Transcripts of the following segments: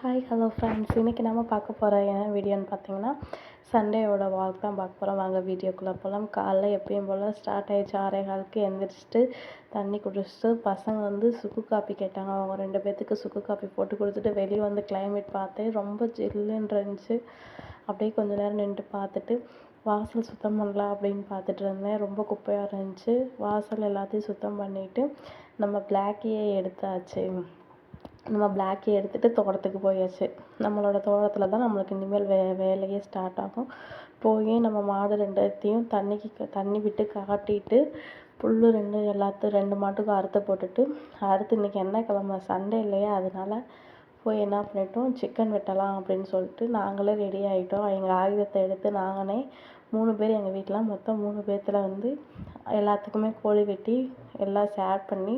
Hi hello friends, இன்றைக்கி நம்ம பார்க்க போகிற என்ன வீடியோன்னு பார்த்தீங்கன்னா சண்டேவோட வாக் தான் பார்க்க போகிறோம். வாங்க வீடியோக்குள்ளே போகலாம். காலைல எப்பயும் போல் ஸ்டார்ட் ஆகிடுச்சு. 6:15க்கு எழுந்திரிச்சிட்டு தண்ணி குடிச்சிட்டு பசங்க வந்து சுக்கு காப்பி கேட்டாங்க. அவங்க 2 பேர்த்துக்கு சுக்கு காப்பி போட்டு கொடுத்துட்டு வெளியே வந்து கிளைமேட் பார்த்தேன். ரொம்ப ஜில்லுன்னு இருந்துச்சு. அப்படியே கொஞ்ச நேரம் நின்று பார்த்துட்டு வாசல் சுத்தம் பண்ணலாம் அப்படின்னு பார்த்துட்டு இருந்தேன். ரொம்ப குப்பையாக இருந்துச்சு. வாசல் எல்லாத்தையும் சுத்தம் பண்ணிவிட்டு நம்ம பிளாக்கியை எடுத்தாச்சு. நம்ம பிளாக்கி எடுத்துகிட்டு தோட்டத்துக்கு போயாச்சு. நம்மளோட தோட்டத்தில் தான் நம்மளுக்கு இனிமேல் வேலையே ஸ்டார்ட் ஆகும். போய் நம்ம மாடு 2த்தையும் தண்ணி விட்டு காட்டிட்டு புல் 2 மாட்டுக்கும் அறுத்து போட்டுட்டு அடுத்து இன்றைக்கி என்ன கிழமை சண்டே இல்லையா, அதனால போய் என்ன பண்ணிட்டோம், சிக்கன் வெட்டலாம் அப்படின்னு சொல்லிட்டு நாங்களே ரெடி ஆகிட்டோம். எங்கள் ஆயுதத்தை எடுத்து நாங்களே 3 பேர் எங்கள் வீட்டில் மொத்தம் 3 பேர்த்தில் வந்து எல்லாத்துக்குமே கோழி வெட்டி எல்லாம் ஷேர் பண்ணி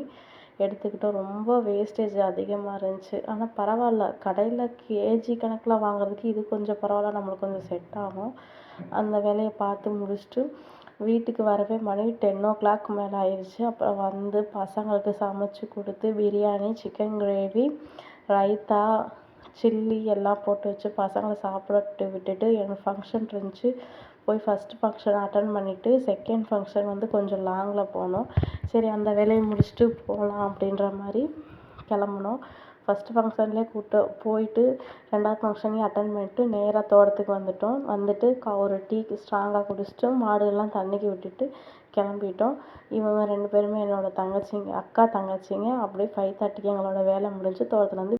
எடுத்துக்கிட்டோம். ரொம்ப வேஸ்டேஜ் அதிகமாக இருந்துச்சு. ஆனால் பரவாயில்ல, கடையில் கேஜி கணக்கில் வாங்குறதுக்கு இது கொஞ்சம் பரவாயில்ல, நம்மளுக்கு கொஞ்சம் செட் ஆகும். அந்த வேலையை பார்த்து முடிச்சுட்டு வீட்டுக்கு வரவே மணி 10 மேலே ஆயிடுச்சு. அப்புறம் வந்து பசங்களுக்கு சமைச்சு கொடுத்து biryani, chicken gravy, raita, chilli எல்லாம் போட்டு வச்சு பசங்களை சாப்பிட விட்டுட்டு எனக்கு ஃபங்க்ஷன் இருந்துச்சு. போய் ஃபஸ்ட்டு ஃபங்க்ஷன் அட்டன் பண்ணிவிட்டு செகண்ட் ஃபங்க்ஷன் வந்து கொஞ்சம் லாங்கில் போனோம். சரி, அந்த வேலையை முடிச்சுட்டு போகலாம் அப்படின்ற மாதிரி கிளம்புனோம். ஃபஸ்ட்டு ஃபங்க்ஷன்லேயே போயிட்டு 2வது ஃபங்க்ஷனையும் அட்டன் பண்ணிவிட்டு நேராக தோட்டத்துக்கு வந்துட்டு ஒரு டீக்கு ஸ்ட்ராங்காக குடிச்சிட்டு மாடுகள்லாம் தண்ணிக்கு விட்டுட்டு கிளம்பிட்டோம். இவங்க 2 பேருமே என்னோடய அக்கா தங்கச்சிங்க. அப்படியே 5:30க்கு எங்களோட வேலை முடிஞ்சு தோட்டத்தில் வந்து